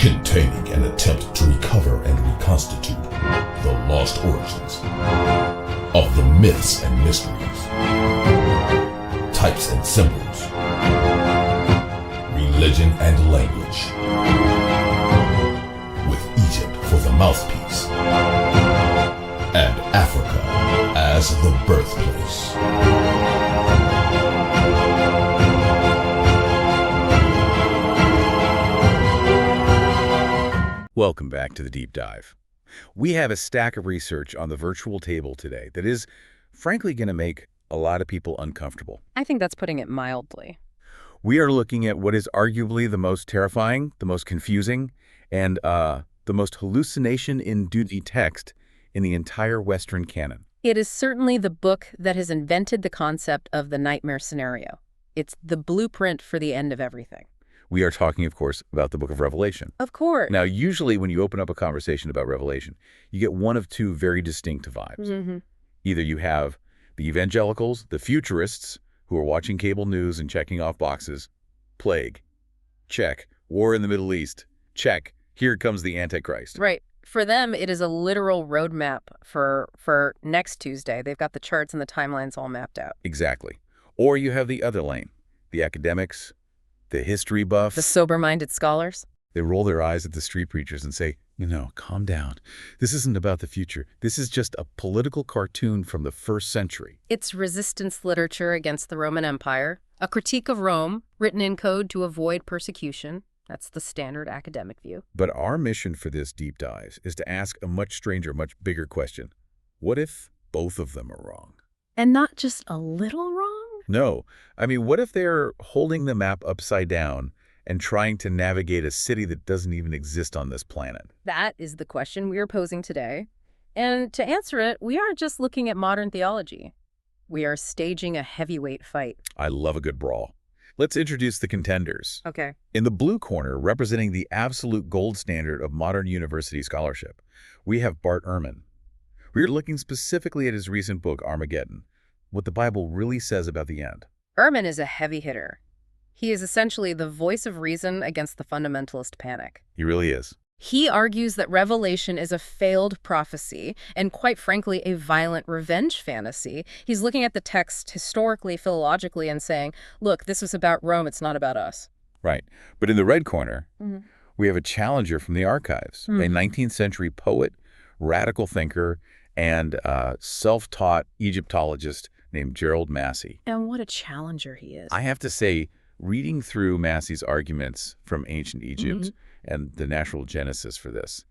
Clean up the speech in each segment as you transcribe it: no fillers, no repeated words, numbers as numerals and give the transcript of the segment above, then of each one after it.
containing an attempt to recover and reconstitute the lost origins of the myths and mysteries, types and symbols, religion and language, with Egypt for the mouthpiece and Africa as the birthplace. Welcome back to the Deep Dive. We have a stack of research on the virtual table today that is, frankly, going to make a lot of people uncomfortable. I think that's putting it mildly. We are looking at what is arguably the most terrifying, the most confusing, and the most hallucination-inducing text in the entire Western canon. It is certainly the book that has invented the concept of the nightmare scenario. It's the blueprint for the end of everything. We are talking, of course, about the book of Revelation. Of course. Now, usually when you open up a conversation about Revelation, you get one of two very distinct vibes. Mm-hmm. Either you have the evangelicals, the futurists, who are watching cable news and checking off boxes. Plague. Check. War in the Middle East. Check. Here comes the Antichrist. Right. For them, it is a literal roadmap for next Tuesday. They've got the charts and the timelines all mapped out. Exactly. Or you have the other lane, the academics, the history buffs. The sober-minded scholars. They roll their eyes at the street preachers and say, calm down. This isn't about the future. This is just a political cartoon from the first century. It's resistance literature against the Roman Empire, a critique of Rome, written in code to avoid persecution. That's the standard academic view. But our mission for this deep dive is to ask a much stranger, much bigger question. What if both of them are wrong? And not just a little wrong? No. I mean, what if they're holding the map upside down and trying to navigate a city that doesn't even exist on this planet? That is the question we are posing today. And to answer it, we aren't just looking at modern theology. We are staging a heavyweight fight. I love a good brawl. Let's introduce the contenders. Okay. In the blue corner, representing the absolute gold standard of modern university scholarship, we have Bart Ehrman. We're looking specifically at his recent book, Armageddon, what the Bible really says about the end. Ehrman is a heavy hitter. He is essentially the voice of reason against the fundamentalist panic. He really is. He argues that Revelation is a failed prophecy and, quite frankly, a violent revenge fantasy. He's looking at the text historically, philologically, and saying, look, this was about Rome, it's not about us. Right. But in the red corner, we have a challenger from the archives, a 19th century poet, radical thinker, and self-taught Egyptologist named Gerald Massey. And what a challenger he is. I have to say, reading through Massey's arguments from ancient Egypt and the natural genesis for this,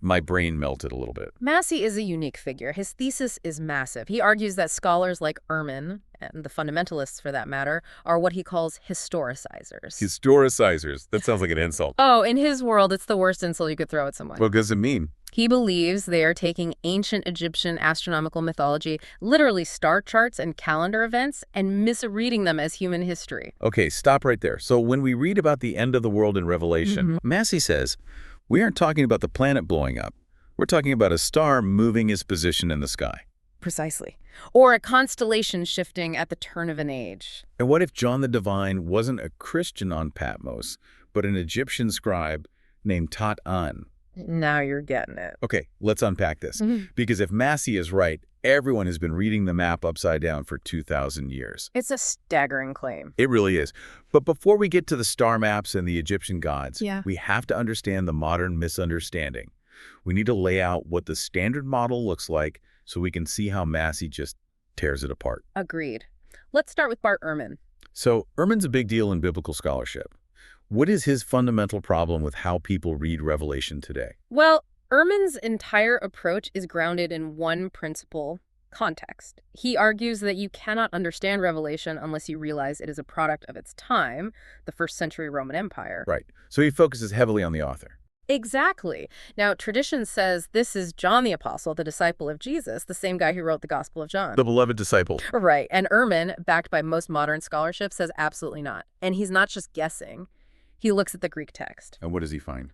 my brain melted a little bit. Massey is a unique figure. His thesis is massive. He argues that scholars like Ehrman, and the fundamentalists for that matter, are what he calls historicizers. Historicizers. That sounds like an insult. Oh, in his world, it's the worst insult you could throw at someone. What does it mean? He believes they are taking ancient Egyptian astronomical mythology, literally star charts and calendar events, and misreading them as human history. Okay, stop right there. So when we read about the end of the world in Revelation, Massey says, we aren't talking about the planet blowing up. We're talking about a star moving its position in the sky. Precisely. Or a constellation shifting at the turn of an age. And what if John the Divine wasn't a Christian on Patmos, but an Egyptian scribe named Tat-an? Now you're getting it. Okay, let's unpack this. Because if Massey is right, everyone has been reading the map upside down for 2,000 years. It's a staggering claim. It really is. But before we get to the star maps and the Egyptian gods, Yeah. we have to understand the modern misunderstanding. We need to lay out what the standard model looks like so we can see how Massey just tears it apart. Agreed. Let's start with Bart Ehrman. So Ehrman's a big deal in biblical scholarship. What is his fundamental problem with how people read Revelation today? Well, Ehrman's entire approach is grounded in one principle: context. He argues that you cannot understand Revelation unless you realize it is a product of its time, the first century Roman Empire. Right. So he focuses heavily on the author. Exactly. Now, tradition says this is John the Apostle, the disciple of Jesus, the same guy who wrote the Gospel of John. The beloved disciple. Right. And Ehrman, backed by most modern scholarship, says absolutely not. And he's not just guessing. He looks at the Greek text. And what does he find?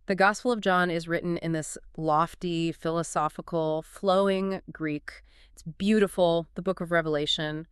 The Gospel of John is written in this lofty, philosophical, flowing Greek. It's beautiful, the book of Revelation.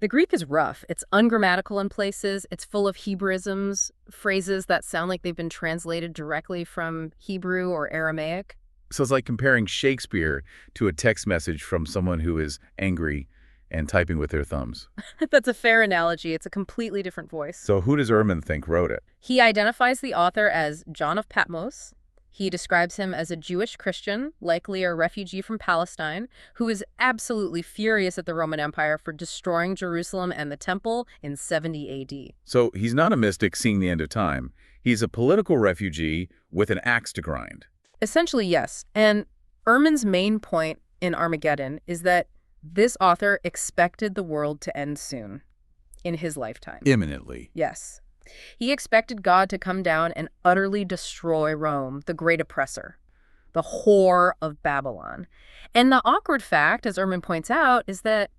The Greek is rough. It's ungrammatical in places. It's full of Hebraisms, phrases that sound like they've been translated directly from Hebrew or Aramaic. So it's like comparing Shakespeare to a text message from someone who is angry and typing with their thumbs. That's a fair analogy. It's a completely different voice. So who does Ehrman think wrote it? He identifies the author as John of Patmos. He describes him as a Jewish Christian, likely a refugee from Palestine, who is absolutely furious at the Roman Empire for destroying Jerusalem and the temple in 70 AD. So he's not a mystic seeing the end of time. He's a political refugee with an axe to grind. Essentially, yes. And Ehrman's main point in Armageddon is that this author expected the world to end soon, in his lifetime. Imminently. Yes. He expected God to come down and utterly destroy Rome, the great oppressor, the whore of Babylon. And the awkward fact, as Ehrman points out, is that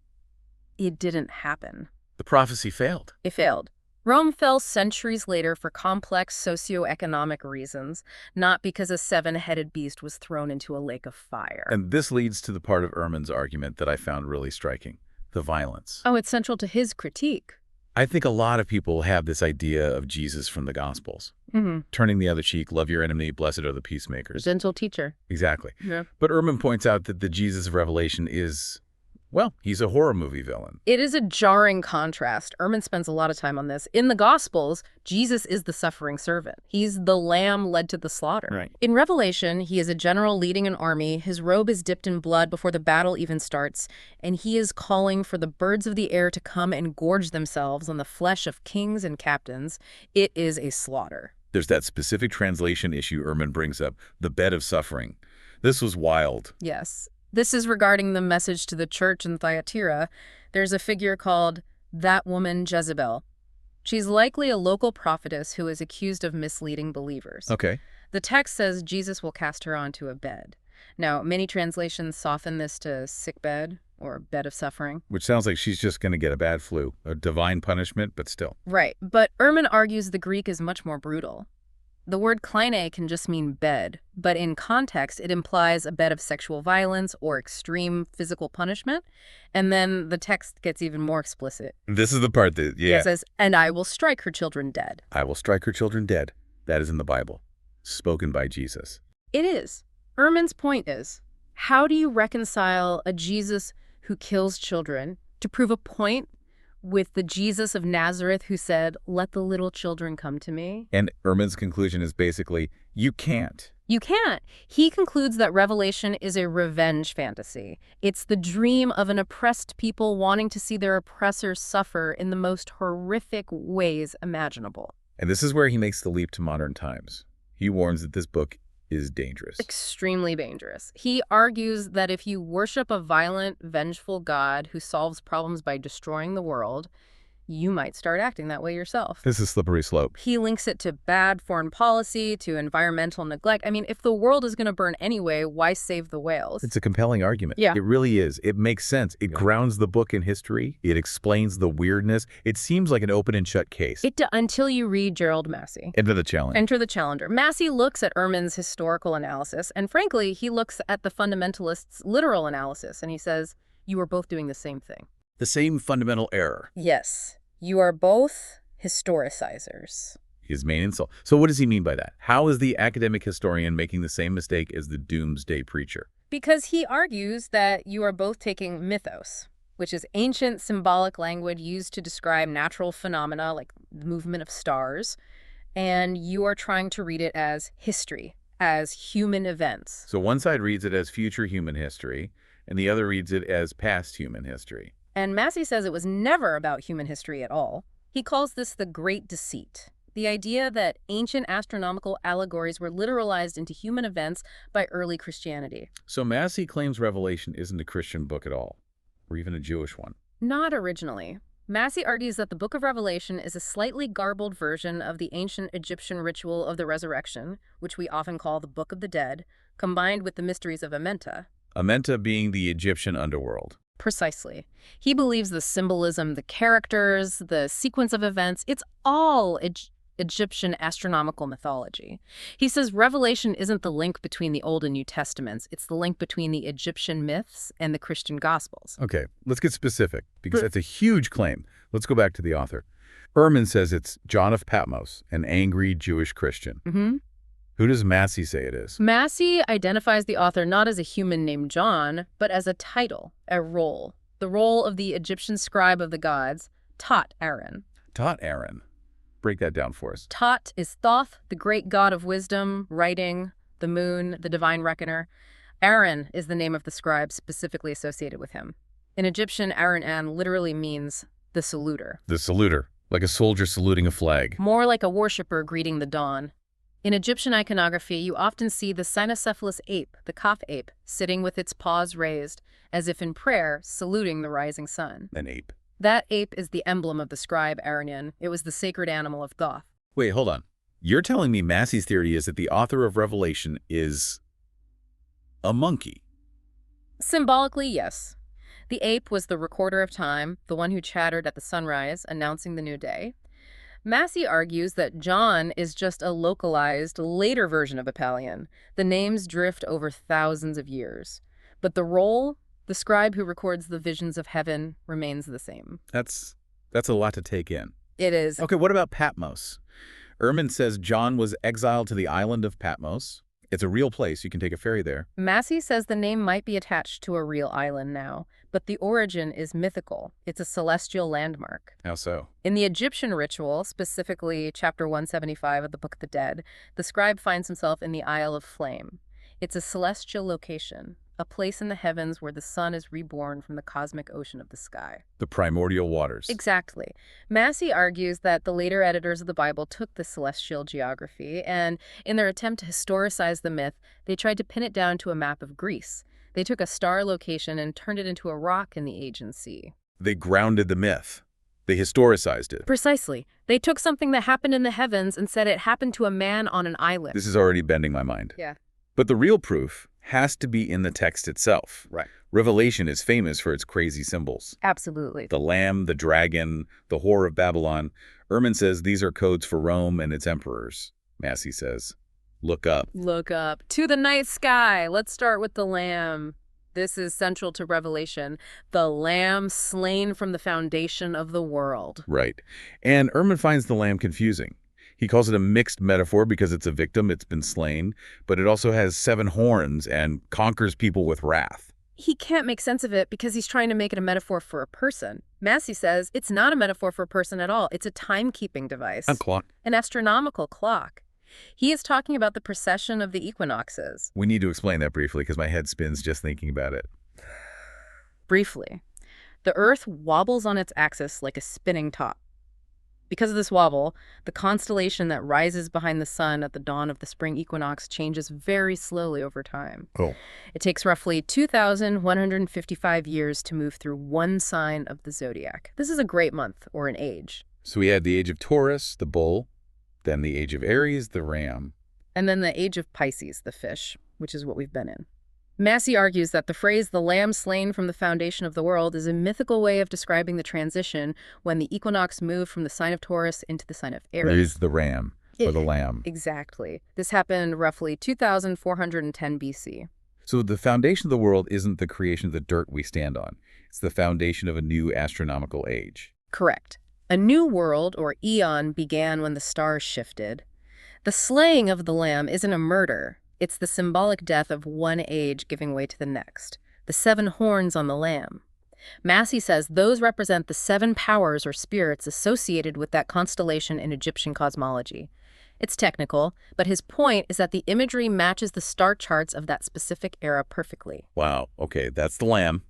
it didn't happen. The prophecy failed. It failed. Rome fell centuries later for complex socioeconomic reasons, not because a seven-headed beast was thrown into a lake of fire. And this leads to the part of Ehrman's argument that I found really striking, the violence. Oh, it's central to his critique. I think a lot of people have this idea of Jesus from the Gospels. Mm-hmm. Turning the other cheek, love your enemy, blessed are the peacemakers. Gentle teacher. Exactly. Yeah. But Ehrman points out that the Jesus of Revelation is, well, he's a horror movie villain. It is a jarring contrast. Ehrman spends a lot of time on this. In the Gospels, Jesus is the suffering servant. He's the lamb led to the slaughter. Right. In Revelation, he is a general leading an army. His robe is dipped in blood before the battle even starts, and he is calling for the birds of the air to come and gorge themselves on the flesh of kings and captains. It is a slaughter. There's that specific translation issue Ehrman brings up, the bed of suffering. This was wild. Yes. This is regarding the message to the church in Thyatira. There's a figure called that woman Jezebel. She's likely a local prophetess who is accused of misleading believers. Okay. The text says Jesus will cast her onto a bed. Now, many translations soften this to sick bed or bed of suffering. Which sounds like she's just going to get a bad flu, a divine punishment, but still. Right, but Ehrman argues the Greek is much more brutal. The word kleine can just mean bed, but in context, it implies a bed of sexual violence or extreme physical punishment. And then the text gets even more explicit. This is the part that, yeah. It says, and I will strike her children dead. I will strike her children dead. That is in the Bible, spoken by Jesus. It is. Ehrman's point is, how do you reconcile a Jesus who kills children to prove a point with the Jesus of Nazareth who said, let the little children come to me? And Ehrman's conclusion is basically, you can't. You can't. He concludes that Revelation is a revenge fantasy. It's the dream of an oppressed people wanting to see their oppressors suffer in the most horrific ways imaginable. And this is where he makes the leap to modern times. He warns that this book is dangerous. Extremely dangerous. He argues that if you worship a violent, vengeful God who solves problems by destroying the world, you might start acting that way yourself. This is a slippery slope. He links it to bad foreign policy, to environmental neglect. I mean, if the world is going to burn anyway, why save the whales? It's a compelling argument. Yeah. It really is. It makes sense. It grounds the book in history. It explains the weirdness. It seems like an open and shut case. Until you read Gerald Massey. Enter the challenge. Enter the Challenger. Massey looks at Ehrman's historical analysis, and frankly, he looks at the fundamentalists' literal analysis, and he says, you are both doing the same thing. The same fundamental error. Yes. You are both historicizers. His main insult. So what does he mean by that? How is the academic historian making the same mistake as the doomsday preacher? Because he argues that you are both taking mythos, which is ancient symbolic language used to describe natural phenomena like the movement of stars, and you are trying to read it as history, as human events. So one side reads it as future human history, and the other reads it as past human history. And Massey says it was never about human history at all. He calls this the great deceit, the idea that ancient astronomical allegories were literalized into human events by early Christianity. So Massey claims Revelation isn't a Christian book at all, or even a Jewish one. Not originally. Massey argues that the Book of Revelation is a slightly garbled version of the ancient Egyptian ritual of the resurrection, which we often call the Book of the Dead, combined with the mysteries of Amenta. Amenta being the Egyptian underworld. Precisely. He believes the symbolism, the characters, the sequence of events, it's all Egyptian astronomical mythology. He says Revelation isn't the link between the Old and New Testaments, it's the link between the Egyptian myths and the Christian Gospels. Okay, let's get specific, because that's a huge claim. Let's go back to the author. Ehrman says it's John of Patmos, an angry Jewish Christian. Who does Massey say it is? Massey identifies the author not as a human named John, but as a title, a role. The role of the Egyptian scribe of the gods, Tot Aaron. Tot Aaron. Break that down for us. Tot is Thoth, the great god of wisdom, writing, the moon, the divine reckoner. Aaron is the name of the scribe specifically associated with him. In Egyptian, Aaron literally means the saluter. The saluter, like a soldier saluting a flag. More like a worshiper greeting the dawn. In Egyptian iconography, you often see the cynocephalous ape, the Kaf ape, sitting with its paws raised, as if in prayer, saluting the rising sun. An ape. That ape is the emblem of the scribe Aaron. It was the sacred animal of Thoth. Wait, hold on. You're telling me Massey's theory is that the author of Revelation is a monkey? Symbolically, yes. The ape was the recorder of time, the one who chattered at the sunrise, announcing the new day. Massey argues that John is just a localized, later version of Apollyon. The names drift over thousands of years. But the role, the scribe who records the visions of heaven, remains the same. That's a lot to take in. It is. Okay, what about Patmos? Ehrman says John was exiled to the island of Patmos. It's a real place. You can take a ferry there. Massey says the name might be attached to a real island now, but the origin is mythical. It's a celestial landmark. How so? In the Egyptian ritual, specifically chapter 175 of the Book of the Dead, the scribe finds himself in the Isle of Flame. It's a celestial location, a place in the heavens where the sun is reborn from the cosmic ocean of the sky. The primordial waters. Exactly. Massey argues that the later editors of the Bible took the celestial geography, and in their attempt to historicize the myth, they tried to pin it down to a map of Greece. They took a star location and turned it into a rock in the Aegean Sea. They grounded the myth. They historicized it. Precisely. They took something that happened in the heavens and said it happened to a man on an island. This is already bending my mind. Yeah. But the real proof has to be in the text itself. Right. Revelation is famous for its crazy symbols. Absolutely. The lamb, the dragon, the whore of Babylon. Ehrman says these are codes for Rome and its emperors. Massey says, look up. Look up. To the night sky. Let's start with the lamb. This is central to Revelation. The lamb slain from the foundation of the world. Right. And Ehrman finds the lamb confusing. He calls it a mixed metaphor because it's a victim, it's been slain, but it also has 7 horns and conquers people with wrath. He can't make sense of it because he's trying to make it a metaphor for a person. Massey says it's not a metaphor for a person at all. It's a timekeeping device. A clock. An astronomical clock. He is talking about the precession of the equinoxes. We need to explain that briefly because my head spins just thinking about it. Briefly, the Earth wobbles on its axis like a spinning top. Because of this wobble, the constellation that rises behind the sun at the dawn of the spring equinox changes very slowly over time. Oh. It takes roughly 2,155 years to move through one sign of the zodiac. This is a great month, or an age. So we had the age of Taurus, the bull, then the age of Aries, the ram. And then the age of Pisces, the fish, which is what we've been in. Massey argues that the phrase, the lamb slain from the foundation of the world, is a mythical way of describing the transition when the equinox moved from the sign of Taurus into the sign of Aries. There's the ram, or the lamb. Exactly. This happened roughly 2,410 BC. So the foundation of the world isn't the creation of the dirt we stand on. It's the foundation of a new astronomical age. Correct. A new world, or eon, began when the stars shifted. The slaying of the lamb isn't a murder. It's the symbolic death of one age giving way to the next. The 7 horns on the lamb. Massey says those represent the 7 powers or spirits associated with that constellation in Egyptian cosmology. It's technical, but his point is that the imagery matches the star charts of that specific era perfectly. Wow, okay, that's the lamb.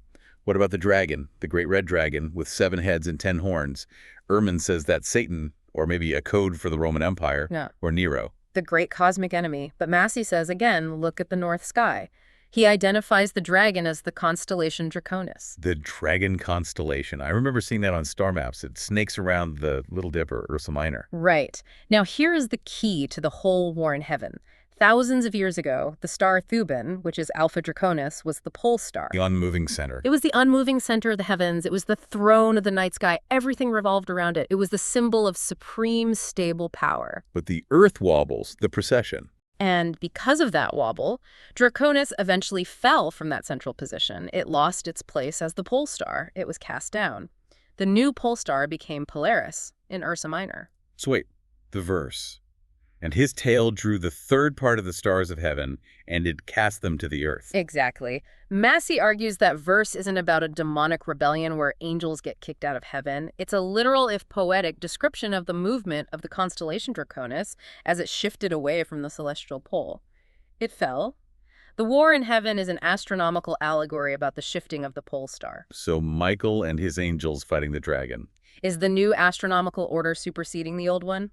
What about the dragon, the great red dragon with 7 heads and 10 horns? Ehrman says that's Satan, or maybe a code for the Roman Empire, or Nero. The great cosmic enemy. But Massey says, again, look at the north sky. He identifies the dragon as the constellation Draconis. The dragon constellation. I remember seeing that on star maps. It snakes around the Little Dipper, Ursa Minor. Right. Now here is the key to the whole war in heaven. Thousands of years ago, the star Thuban, which is Alpha Draconis, was the pole star. The unmoving center. It was the unmoving center of the heavens. It was the throne of the night sky. Everything revolved around it. It was the symbol of supreme stable power. But the Earth wobbles, the precession. And because of that wobble, Draconis eventually fell from that central position. It lost its place as the pole star. It was cast down. The new pole star became Polaris in Ursa Minor. So wait, the verse. And his tail drew the third part of the stars of heaven, and it cast them to the earth. Exactly. Massey argues that verse isn't about a demonic rebellion where angels get kicked out of heaven. It's a literal, if poetic, description of the movement of the constellation Draconis as it shifted away from the celestial pole. It fell. The war in heaven is an astronomical allegory about the shifting of the pole star. So Michael and his angels fighting the dragon. Is the new astronomical order superseding the old one?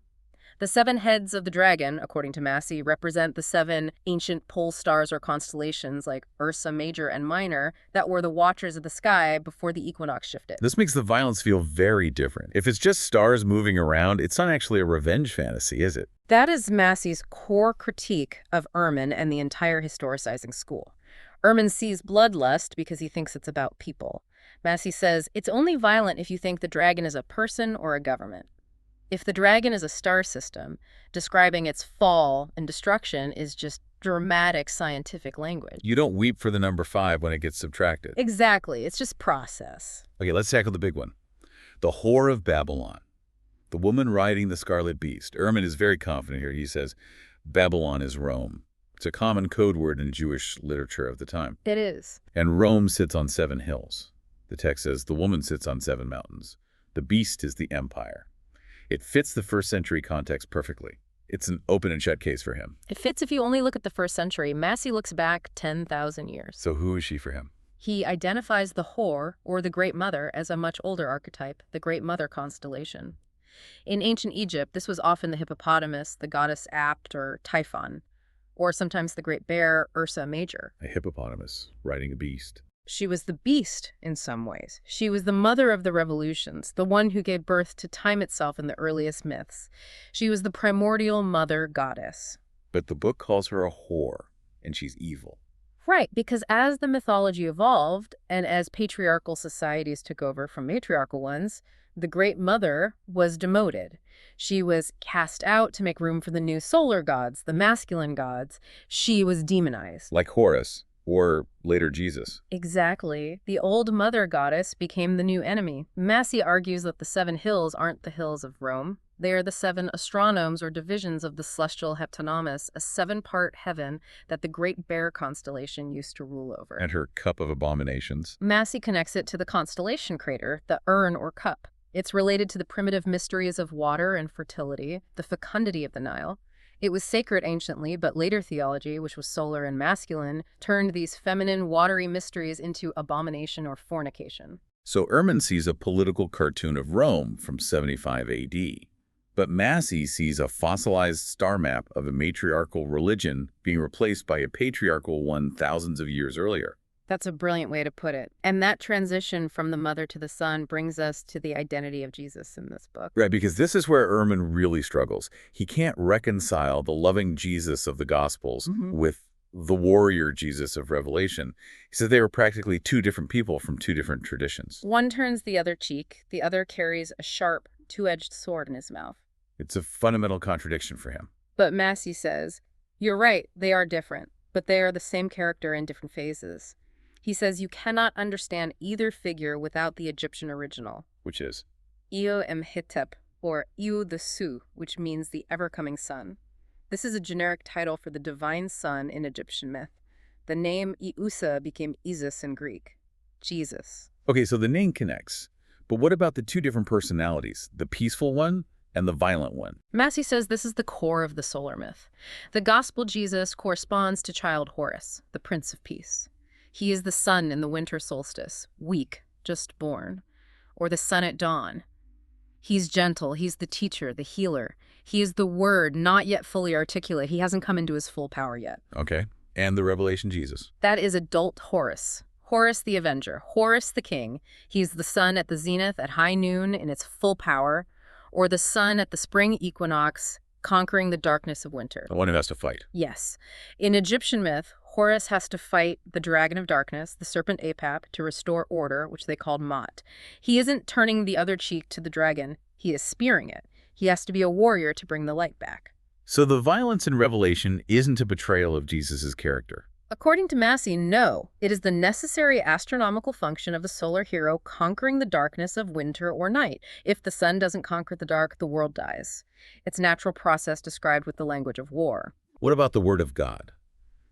The 7 heads of the dragon, according to Massey, represent the 7 ancient pole stars or constellations like Ursa Major and Minor that were the watchers of the sky before the equinox shifted. This makes the violence feel very different. If it's just stars moving around, it's not actually a revenge fantasy, is it? That is Massey's core critique of Ehrman and the entire historicizing school. Ehrman sees bloodlust because he thinks it's about people. Massey says it's only violent if you think the dragon is a person or a government. If the dragon is a star system, describing its fall and destruction is just dramatic scientific language. You don't weep for the number 5 when it gets subtracted. Exactly. It's just process. Okay, let's tackle the big one. The whore of Babylon. The woman riding the scarlet beast. Ehrman is very confident here. He says, Babylon is Rome. It's a common code word in Jewish literature of the time. It is. And Rome sits on 7 hills. The text says the woman sits on 7 mountains. The beast is the empire. It fits the first century context perfectly. It's an open and shut case for him. It fits if you only look at the first century. Massey looks back 10,000 years. So who is she for him? He identifies the whore, or the Great Mother, as a much older archetype, the Great Mother constellation. In ancient Egypt, this was often the hippopotamus, the goddess Apt or Typhon, or sometimes the Great Bear, Ursa Major. A hippopotamus riding a beast. She was the beast in some ways. She was the mother of the revolutions, the one who gave birth to time itself in the earliest myths. She was the primordial mother goddess. But the book calls her a whore, and she's evil. Right, because as the mythology evolved, and as patriarchal societies took over from matriarchal ones, the Great Mother was demoted. She was cast out to make room for the new solar gods, the masculine gods. She was demonized. Like Horus. Or later Jesus. Exactly. The old mother goddess became the new enemy. Massey argues that the 7 hills aren't the hills of Rome. They are the 7 astronomes or divisions of the celestial heptanomus, a 7-part heaven that the Great Bear constellation used to rule over. And her cup of abominations. Massey connects it to the constellation crater, the urn or cup. It's related to the primitive mysteries of water and fertility, the fecundity of the Nile. It was sacred anciently, but later theology, which was solar and masculine, turned these feminine, watery mysteries into abomination or fornication. So Ehrman sees a political cartoon of Rome from 75 AD. But Massey sees a fossilized star map of a matriarchal religion being replaced by a patriarchal one thousands of years earlier. That's a brilliant way to put it. And that transition from the mother to the son brings us to the identity of Jesus in this book. Right, because this is where Ehrman really struggles. He can't reconcile the loving Jesus of the Gospels with the warrior Jesus of Revelation. He says they were practically 2 different people from 2 different traditions. One turns the other cheek. The other carries a sharp, 2-edged sword in his mouth. It's a fundamental contradiction for him. But Massey says, you're right, they are different, but they are the same character in different phases. He says you cannot understand either figure without the Egyptian original. Which is? Io Emhitep, or Iu the Su, which means the ever-coming sun. This is a generic title for the divine sun in Egyptian myth. The name Iusa became Isis in Greek. Jesus. Okay, so the name connects. But what about the 2 different personalities, the peaceful one and the violent one? Massey says this is the core of the solar myth. The gospel Jesus corresponds to child Horus, the Prince of Peace. He is the sun in the winter solstice, weak, just born, or the sun at dawn. He's gentle, he's the teacher, the healer. He is the word, not yet fully articulate. He hasn't come into his full power yet. Okay, and the Revelation Jesus. That is adult Horus. Horus the Avenger, Horus the King. He's the sun at the zenith at high noon in its full power, or the sun at the spring equinox conquering the darkness of winter. The one who has to fight. Yes. In Egyptian myth, Horus has to fight the dragon of darkness, the serpent Apap, to restore order, which they called Ma'at. He isn't turning the other cheek to the dragon, he is spearing it. He has to be a warrior to bring the light back. So the violence in Revelation isn't a betrayal of Jesus' character. According to Massey, no. It is the necessary astronomical function of the solar hero conquering the darkness of winter or night. If the sun doesn't conquer the dark, the world dies. It's a natural process described with the language of war. What about the Word of God?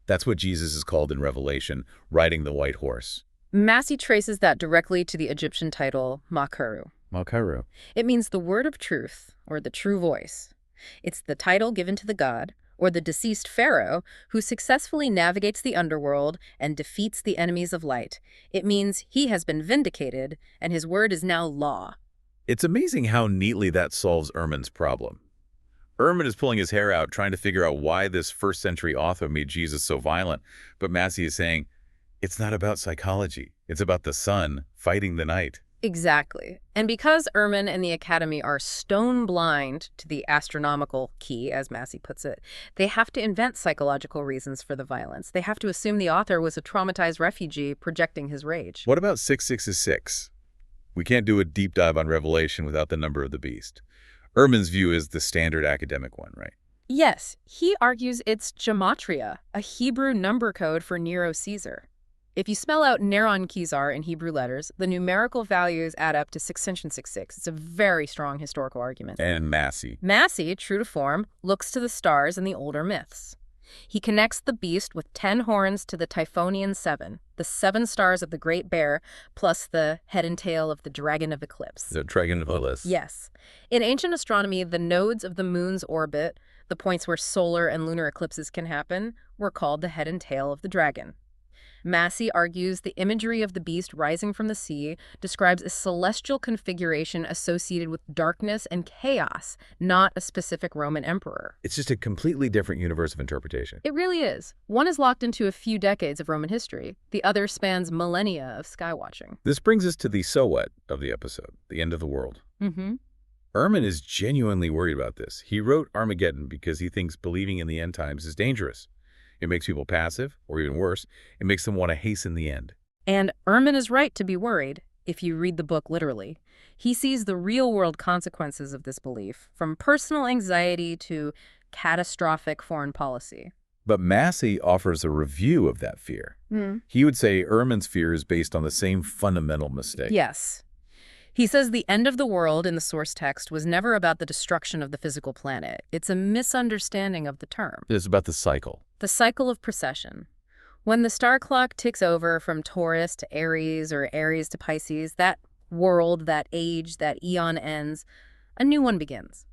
That's what Jesus is called in Revelation, riding the white horse. Massey traces that directly to the Egyptian title, Makaru. Makaru. It means the word of truth, or the true voice. It's the title given to the god, or the deceased pharaoh, who successfully navigates the underworld and defeats the enemies of light. It means he has been vindicated, and his word is now law. It's amazing how neatly that solves Ehrman's problem. Ehrman is pulling his hair out, trying to figure out why this first-century author made Jesus so violent, but Massey is saying, it's not about psychology. It's about the sun fighting the night. Exactly. And because Ehrman and the Academy are stone blind to the astronomical key, as Massey puts it, they have to invent psychological reasons for the violence. They have to assume the author was a traumatized refugee projecting his rage. What about 666? We can't do a deep dive on Revelation without the number of the beast. Ehrman's view is the standard academic one, right? Yes, he argues it's gematria, a Hebrew number code for Nero Caesar. If you spell out Neron Kizar in Hebrew letters, the numerical values add up to 666. It's a very strong historical argument. And Massey. Massey, true to form, looks to the stars and the older myths. He connects the beast with 10 horns to the Typhonian 7, the 7 stars of the Great Bear, plus the head and tail of the Dragon of Eclipse. The Dragon of Eclipse. Yes. In ancient astronomy, the nodes of the moon's orbit, the points where solar and lunar eclipses can happen, were called the head and tail of the dragon. Massey argues the imagery of the beast rising from the sea describes a celestial configuration associated with darkness and chaos, not a specific Roman emperor. It's just a completely different universe of interpretation. It really is. One is locked into a few decades of Roman history. The other spans millennia of skywatching. This brings us to the so what of the episode, the end of the world. Ehrman is genuinely worried about this. He wrote Armageddon because he thinks believing in the end times is dangerous. It makes people passive, or even worse, it makes them want to hasten the end. And Ehrman is right to be worried, if you read the book literally. He sees the real-world consequences of this belief, from personal anxiety to catastrophic foreign policy. But Massey offers a review of that fear. He would say Ehrman's fear is based on the same fundamental mistake. Yes. He says the end of the world in the source text was never about the destruction of the physical planet. It's a misunderstanding of the term. It's about the cycle. The cycle of precession. When the star clock ticks over from Taurus to Aries or Aries to Pisces, that world, that age, that eon ends, a new one begins.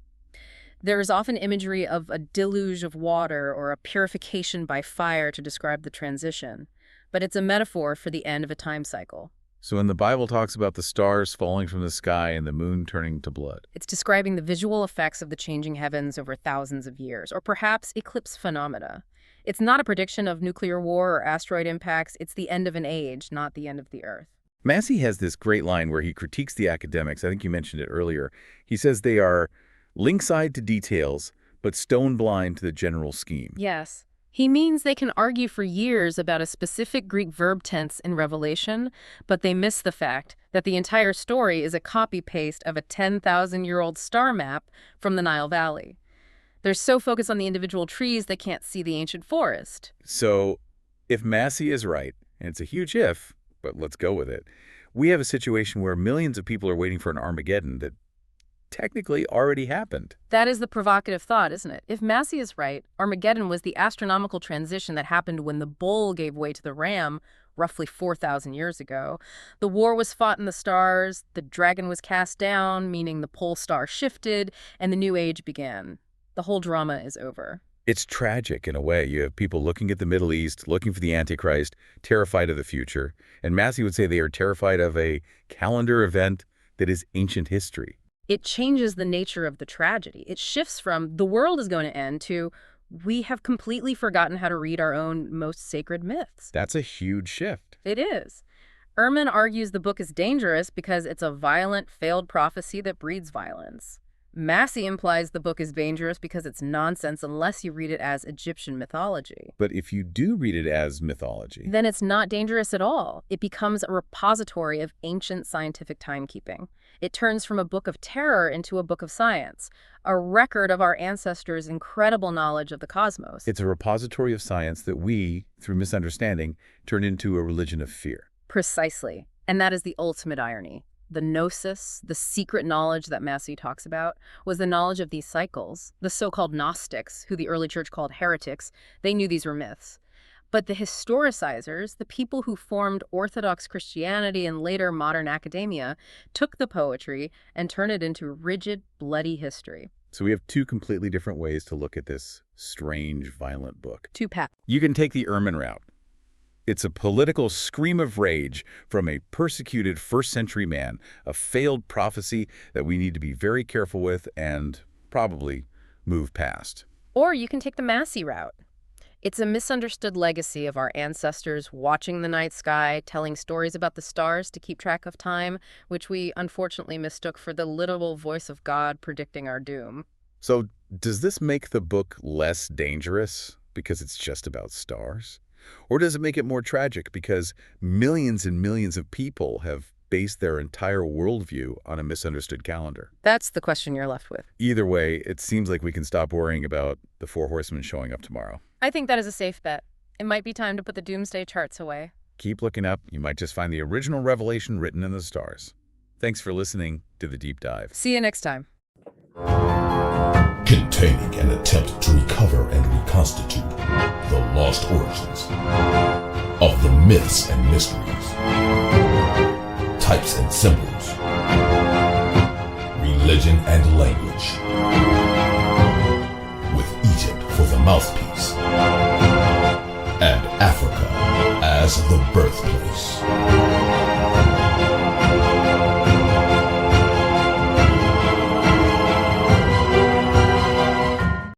There is often imagery of a deluge of water or a purification by fire to describe the transition, but it's a metaphor for the end of a time cycle. So when the Bible talks about the stars falling from the sky and the moon turning to blood, it's describing the visual effects of the changing heavens over thousands of years, or perhaps eclipse phenomena. It's not a prediction of nuclear war or asteroid impacts. It's the end of an age, not the end of the Earth. Massey has this great line where he critiques the academics. I think you mentioned it earlier. He says they are lynx-eyed to details, but stone blind to the general scheme. Yes. He means they can argue for years about a specific Greek verb tense in Revelation, but they miss the fact that the entire story is a copy-paste of a 10,000-year-old star map from the Nile Valley. They're so focused on the individual trees they can't see the ancient forest. So if Massey is right, and it's a huge if, but let's go with it, we have a situation where millions of people are waiting for an Armageddon that technically already happened. That is the provocative thought, isn't it? If Massey is right, Armageddon was the astronomical transition that happened when the bull gave way to the ram roughly 4,000 years ago. The war was fought in the stars, the dragon was cast down, meaning the pole star shifted, and the new age began. The whole drama is over. It's tragic in a way. You have people looking at the Middle East, looking for the Antichrist, terrified of the future. And Massey would say they are terrified of a calendar event that is ancient history. It changes the nature of the tragedy. It shifts from the world is going to end to we have completely forgotten how to read our own most sacred myths. That's a huge shift. It is. Ehrman argues the book is dangerous because it's a violent, failed prophecy that breeds violence. Massey implies the book is dangerous because it's nonsense unless you read it as Egyptian mythology. But if you do read it as mythology, Then it's not dangerous at all. It becomes a repository of ancient scientific timekeeping. It turns from a book of terror into a book of science, a record of our ancestors' incredible knowledge of the cosmos. it's a repository of science that we, through misunderstanding, turn into a religion of fear. Precisely. And that is the ultimate irony. The gnosis, the secret knowledge that Massey talks about, was the knowledge of these cycles. The so-called Gnostics, who the early church called heretics, they knew these were myths. But the historicizers, the people who formed Orthodox Christianity and later modern academia, took the poetry and turned it into rigid, bloody history. So we have two completely different ways to look at this strange, violent book. Two paths. You can take the Ehrman route. It's a political scream of rage from a persecuted first-century man, a failed prophecy that we need to be very careful with and probably move past. Or you can take the Massey route. It's a misunderstood legacy of our ancestors watching the night sky, telling stories about the stars to keep track of time, which we unfortunately mistook for the literal voice of God predicting our doom. So does this make the book less dangerous because it's just about stars? Or does it make it more tragic because millions and millions of people have based their entire worldview on a misunderstood calendar? That's the question you're left with. Either way, it seems like we can stop worrying about the four horsemen showing up tomorrow. I think that is a safe bet. It might be time to put the doomsday charts away. Keep looking up. You might just find the original revelation written in the stars. Thanks for listening to The Deep Dive. See you next time. Containing an attempt to recover and reconstitute the lost origins of the myths and mysteries, types and symbols, religion and language, with Egypt for the mouthpiece and Africa as the birthplace.